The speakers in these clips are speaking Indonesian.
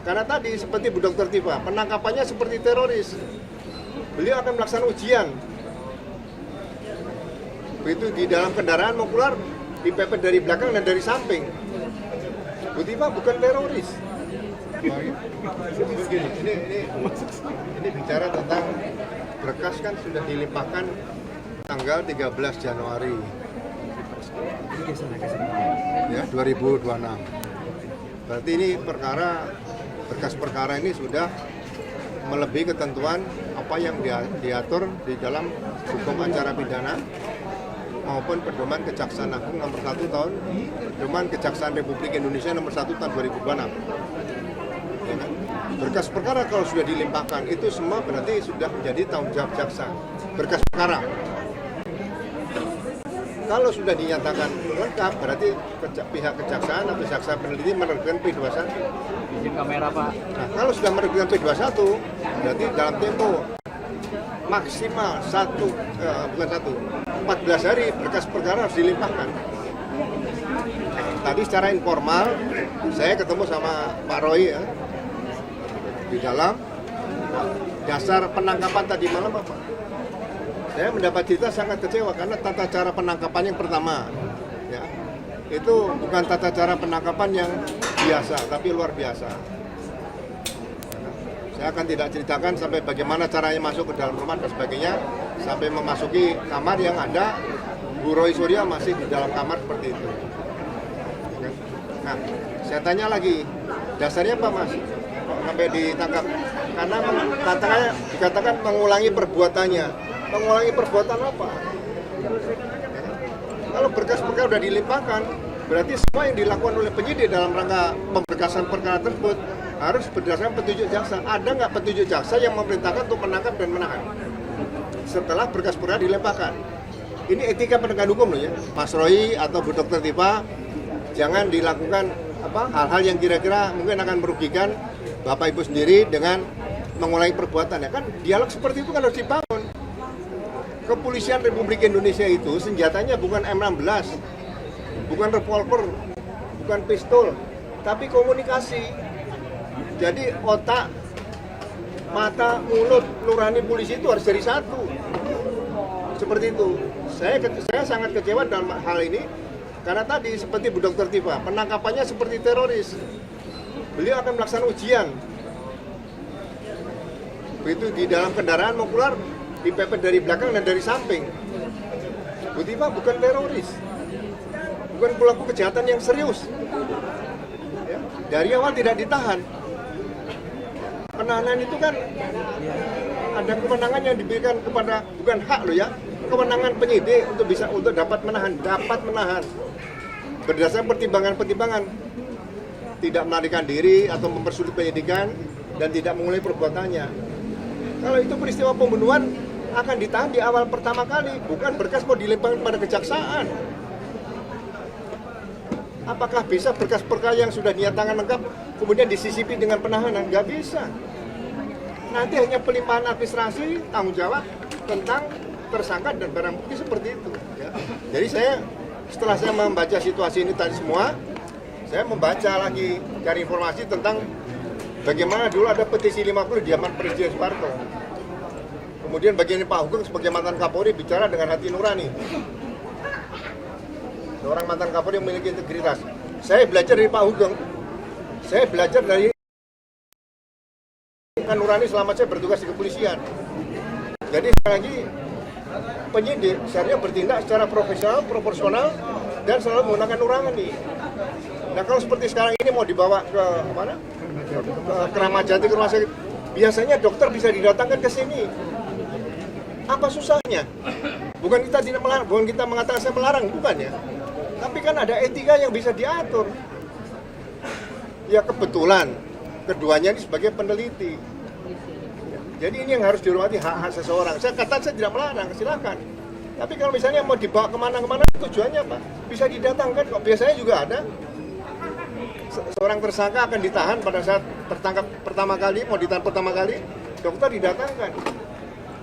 Karena tadi seperti Bu Dr. Tifa, penangkapannya seperti teroris. Beliau akan melaksanakan ujian. Begitu di dalam kendaraan mau keluar, dipepet dari belakang dan dari samping. Bu Tifa bukan teroris. Ini bicara tentang berkas kan sudah dilimpahkan tanggal 13 Januari ya 2026. Berarti ini berkas perkara ini sudah melebihi ketentuan apa yang diatur di dalam hukum acara pidana maupun Pedoman Kejaksaan Agung nomor 1 tahun Pedoman Kejaksaan Republik Indonesia nomor 1 tahun 2026. Ya kan? Berkas perkara kalau sudah dilimpahkan itu semua berarti sudah menjadi tanggung jawab jaksa. Berkas perkara kalau sudah dinyatakan lengkap berarti pihak kejaksaan atau jaksa peneliti menerbitkan P21. Izin kamera Pak. Nah, kalau sudah menerbitkan P21 berarti dalam tempo maksimal 14 hari berkas perkara harus dilimpahkan. Tadi secara informal saya ketemu sama Pak Roy ya, di dalam dasar penangkapan tadi malam apa? Saya mendapat cerita sangat kecewa karena tata cara penangkapan yang pertama ya, itu bukan tata cara penangkapan yang biasa tapi luar biasa. Saya akan tidak ceritakan sampai bagaimana caranya masuk ke dalam rumah dan sebagainya, sampai memasuki kamar yang ada Bu Roy Suryo masih di dalam kamar seperti itu. Nah, saya tanya lagi, dasarnya apa Mas? Kok sampai ditangkap? Karena dikatakan mengulangi perbuatannya. Mengulangi perbuatan apa? Kalau berkas-berkas sudah dilimpahkan, berarti semua yang dilakukan oleh penyidik dalam rangka pemberkasan perkara tersebut harus berdasarkan petunjuk jaksa. Ada nggak petunjuk jaksa yang memerintahkan untuk menangkap dan menahan setelah berkas perkara dilimpahkan? Ini etika penegakan hukum loh ya, Mas Roy atau Bu Dr. Tifa, jangan dilakukan hal-hal yang kira-kira mungkin akan merugikan Bapak Ibu sendiri dengan mengulangi perbuatan. Ya kan dialog seperti itu kan harus dibangun. Kepolisian Republik Indonesia itu senjatanya bukan M16, bukan revolver, bukan pistol, tapi komunikasi. Jadi otak, mata, mulut, nurani polisi itu harus jadi satu. Seperti itu. Saya sangat kecewa dalam hal ini karena tadi seperti Bu Dr. Tifa, penangkapannya seperti teroris. Beliau akan melaksanakan ujian. Begitu di dalam kendaraan mau keluar, dipepet dari belakang dan dari samping. Bu Tifa bukan teroris, bukan pelaku kejahatan yang serius. Ya, dari awal tidak ditahan. Penahanan itu kan ada kewenangan yang diberikan kepada, bukan hak loh ya, kewenangan penyidik untuk dapat menahan berdasarkan pertimbangan-pertimbangan, tidak melarikan diri atau mempersulit penyidikan dan tidak mengulangi perbuatannya. Kalau itu peristiwa pembunuhan akan ditahan di awal pertama kali, bukan berkas mau dilimpahkan pada kejaksaan. Apakah bisa berkas perkara yang sudah dinyatakan lengkap kemudian disisipi dengan penahanan? Nggak bisa. Nanti hanya pelimpahan administrasi tanggung jawab tentang tersangka dan barang bukti seperti itu. Ya. Jadi setelah saya membaca situasi ini tadi semua, saya membaca lagi, cari informasi tentang bagaimana dulu ada petisi 50 di zaman Presiden Soeharto. Kemudian bagian Pak Hugeng sebagai mantan Kapolri bicara dengan hati nurani. Seorang mantan Kapolri yang memiliki integritas. Saya belajar dari Pak Hugeng. Saya belajar dari nurani selama saya bertugas di kepolisian. Jadi sekali lagi penyidik seharusnya bertindak secara profesional, proporsional, dan selalu menggunakan nurani. Nah kalau seperti sekarang ini mau dibawa ke mana? Ke Kramat Jati, ke rumah sakit. Biasanya dokter bisa didatangkan ke sini. Apa susahnya? Bukan kita tidak melarang, bukan kita mengatakan saya melarang, bukan ya. Tapi kan ada etika yang bisa diatur. Ya kebetulan keduanya ini sebagai peneliti. Jadi ini yang harus dihormati, hak-hak seseorang. Saya katakan saya tidak melarang, silakan. Tapi kalau misalnya mau dibawa kemana-kemana, tujuannya apa? Bisa didatangkan kok. Biasanya juga ada. Seorang tersangka akan ditahan pada saat tertangkap pertama kali, mau ditahan pertama kali, dokter didatangkan.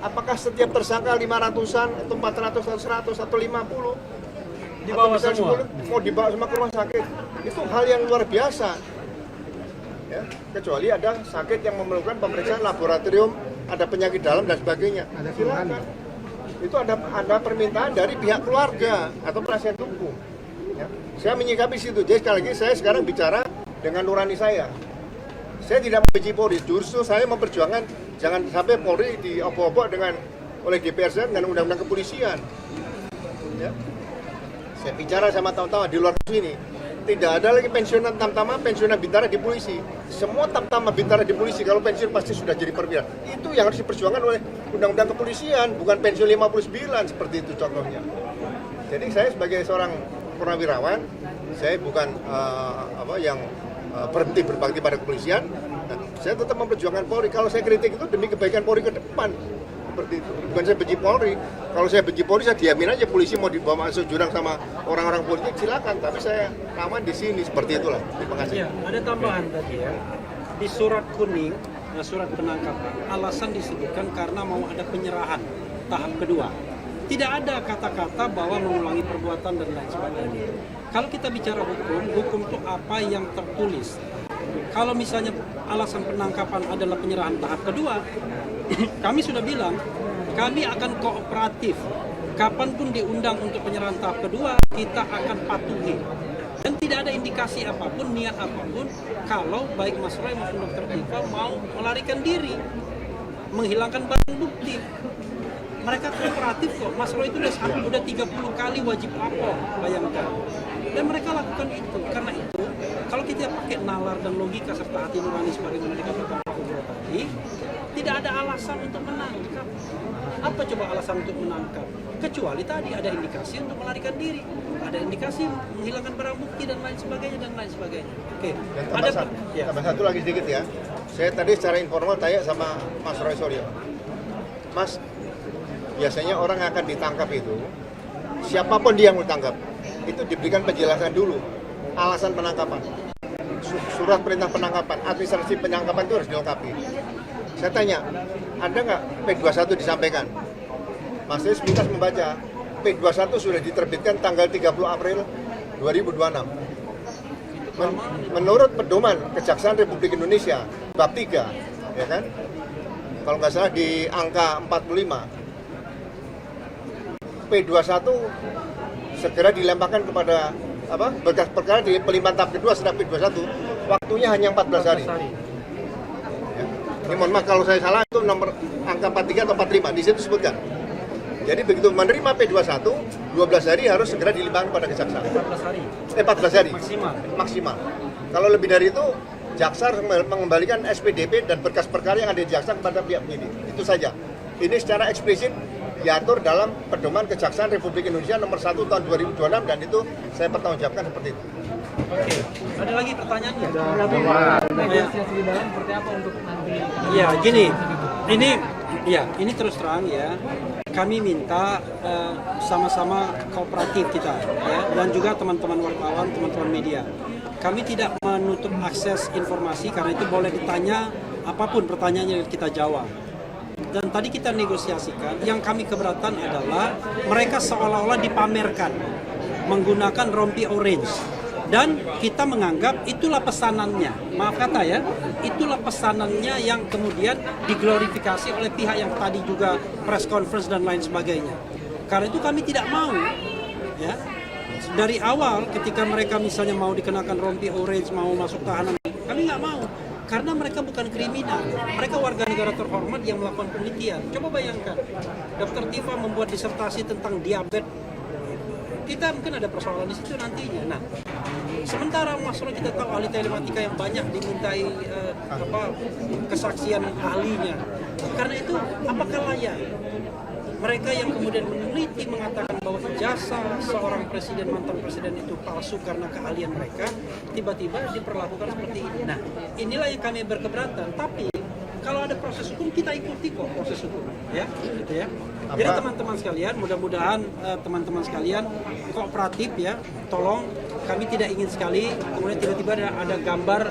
Apakah setiap tersangka 500-an atau 400 atau 100 atau 50 dibawa atau semua 10, mau dibawa semua ke rumah sakit? Itu hal yang luar biasa. Ya, kecuali ada sakit yang memerlukan pemeriksaan laboratorium, ada penyakit dalam dan sebagainya. Silakan. Itu ada permintaan dari pihak keluarga atau penasihat hukum. Ya. Saya menyikapi situ. Jadi sekali lagi saya sekarang bicara dengan nurani saya. Saya tidak membenci Polri, justru saya memperjuangkan jangan sampai Polri diobok-obok oleh DPR dengan undang-undang kepolisian. Ya. Saya bicara sama teman-teman di luar sini, tidak ada lagi pensiunan tamtama, pensiunan bintara di polisi. Semua tamtama bintara di polisi kalau pensiun pasti sudah jadi perwira. Itu yang harus diperjuangkan oleh undang-undang kepolisian, bukan pensiun 59 seperti itu contohnya. Jadi saya sebagai seorang purnawirawan, saya bukan berhenti berbakti pada kepolisian. Nah, saya tetap memperjuangkan Polri. Kalau saya kritik itu demi kebaikan Polri ke depan. Seperti itu. Bukan saya benci Polri. Kalau saya benci Polri, saya diamin aja polisi mau dibawa masuk jurang sama orang-orang politik, silakan. Tapi saya aman di sini, seperti itulah. Terima kasih. Ya, ada tambahan tadi ya. Di surat kuning, surat penangkapan, alasan disebutkan karena mau ada penyerahan tahap kedua. Tidak ada kata-kata bahwa mengulangi perbuatan dan lain sebagainya. Kalau kita bicara hukum itu apa yang tertulis. Kalau misalnya alasan penangkapan adalah penyerahan tahap kedua, kami sudah bilang, kami akan kooperatif. Kapanpun diundang untuk penyerahan tahap kedua, kita akan patuhi. Dan tidak ada indikasi apapun, niat apapun, kalau baik Mas Roy maupun Dr. Tifa mau melarikan diri, menghilangkan barang bukti. Mereka kooperatif kok. Mas Roy itu udah 30 kali wajib lapor, bayangkan. Dan mereka lakukan itu. Karena itu, kalau kita pakai nalar dan logika serta hati nurani sebagaimana dikatakan Pak Ugro tadi, tidak ada alasan untuk menangkap. Apa coba alasan untuk menangkap? Kecuali tadi ada indikasi untuk melarikan diri, ada indikasi menghilangkan barang bukti dan lain sebagainya dan lain sebagainya. Oke. Tambah satu lagi sedikit ya. Saya tadi secara informal tanya sama Mas Roy Suryo. Mas, biasanya orang yang akan ditangkap itu, siapapun dia yang ditangkap, itu diberikan penjelasan dulu alasan penangkapan, surat perintah penangkapan, administrasi penangkapan itu harus dilengkapi. Saya tanya, ada nggak P21 disampaikan? Mas Nis minta membaca. P21 sudah diterbitkan tanggal 30 April 2026. Menurut pedoman Kejaksaan Republik Indonesia bab 3, ya kan? Kalau nggak salah di angka 45. P21 segera dilemparkan kepada berkas perkara di pelimpahan tahap kedua sedang P21, waktunya hanya 14 hari. Ya. Ini mohon maaf kalau saya salah, itu nomor angka 43 atau 45 di situ sebutkan. Jadi begitu menerima P21, 12 hari harus segera dilimpahkan kepada kejaksaan. 14 hari. Maksimal. Kalau lebih dari itu, jaksa harus mengembalikan SPDP dan berkas perkara yang ada di jaksa kepada pihak penyidik. Itu saja. Ini secara eksplisit diatur dalam pedoman Kejaksaan Republik Indonesia nomor 1 tahun 2026 dan itu saya pertanggungjawabkan seperti itu. Oke. Ada lagi pertanyaan nggak? Negosiasi di dalam seperti apa untuk nanti? Ya, gini. Ini terus terang ya. Kami minta sama-sama kooperatif kita ya, dan juga teman-teman wartawan, teman-teman media. Kami tidak menutup akses informasi karena itu boleh ditanya apapun pertanyaannya kita jawab. Dan tadi kita negosiasikan, yang kami keberatan adalah mereka seolah-olah dipamerkan menggunakan rompi orange. Dan kita menganggap itulah pesanannya, maaf kata ya, itulah pesanannya yang kemudian diglorifikasi oleh pihak yang tadi juga press conference dan lain sebagainya. Karena itu kami tidak mau, ya, dari awal ketika mereka misalnya mau dikenakan rompi orange, mau masuk tahanan, kami nggak mau. Karena mereka bukan kriminal, mereka warga negara terhormat yang melakukan penelitian. Coba bayangkan, Dr. Tifa membuat disertasi tentang diabetes. Kita mungkin ada persoalan di situ nantinya. Nah, sementara Mas Roy kita tahu ahli telematika yang banyak dimintai kesaksian ahlinya. Karena itu, apakah layak mereka yang kemudian meneliti mengatakan bahwa ijazah seorang presiden, mantan presiden itu palsu karena keahlian mereka, tiba-tiba diperlakukan seperti ini. Nah, inilah yang kami berkeberatan. Tapi kalau ada proses hukum, kita ikuti kok proses hukum, ya, gitu ya. Jadi teman-teman sekalian, mudah-mudahan teman-teman sekalian kooperatif ya. Tolong, kami tidak ingin sekali kemudian tiba-tiba ada gambar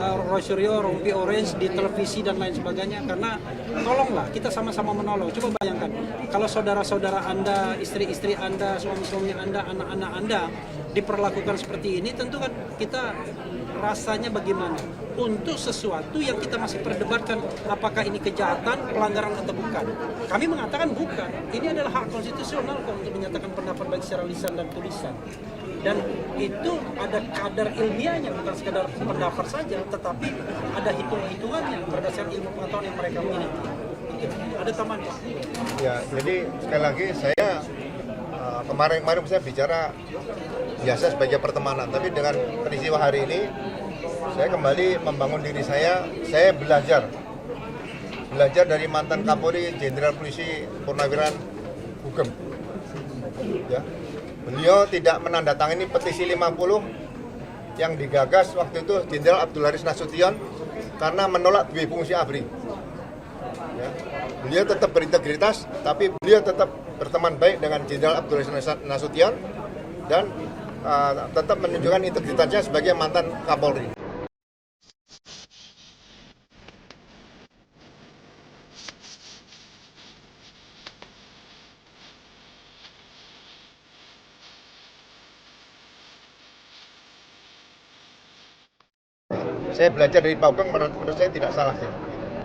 Roy Suryo rompi orange di televisi dan lain sebagainya. Karena tolonglah kita sama-sama menolong. Coba bayangkan kalau saudara-saudara Anda, istri-istri Anda, suami-suami Anda, anak-anak Anda diperlakukan seperti ini, tentu kan kita rasanya bagaimana? untuk sesuatu yang kita masih perdebatkan apakah ini kejahatan, pelanggaran atau bukan. Kami mengatakan bukan. Ini adalah hak konstitusional kok untuk menyatakan pendapat baik secara lisan dan tulisan. Dan itu ada kadar ilmiahnya, bukan sekadar pendapat saja, tetapi ada hitung-hitungannya berdasarkan ilmu pengetahuan yang mereka miliki. Ada tambahan Pak? Ya, jadi sekali lagi saya kemarin saya bicara biasa sebagai pertemanan, tapi dengan peristiwa hari ini saya kembali membangun diri saya belajar dari mantan Kapolri Jenderal Polisi Purnawirawan Gugem. Ya. Beliau tidak menandatangani petisi 50 yang digagas waktu itu Jenderal Abdul Haris Nasution karena menolak dua fungsi ABRI. Ya. Beliau tetap berintegritas, tapi beliau tetap berteman baik dengan Jenderal Abdul Haris Nasution dan tetap menunjukkan integritasnya sebagai mantan Kapolri. Saya belajar dari Pak Ugeng, menurut saya tidak salah sih.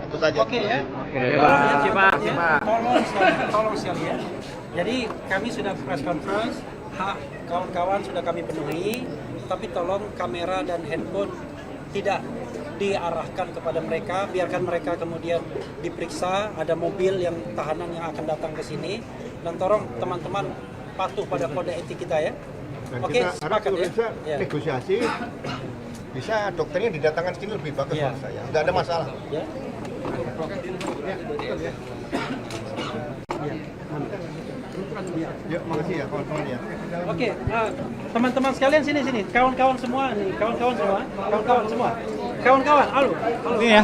Itu saja. Oke ya. Tolong sekalian. Jadi kami sudah press conference, hak kawan-kawan sudah kami penuhi, tapi tolong kamera dan handphone tidak diarahkan kepada mereka, biarkan mereka kemudian diperiksa, ada mobil yang tahanan yang akan datang ke sini, dan tolong teman-teman patuh pada kode etik kita ya. Oke, sepakat ya. Negosiasi bisa dokternya didatangkan sini lebih bagus menurut saya. Tidak ada masalah. Ya. Ya, makasih ya kawan-kawan ya. Oke, teman-teman sekalian sini, kawan-kawan semua nih, kawan-kawan semua, halo. Ini ya.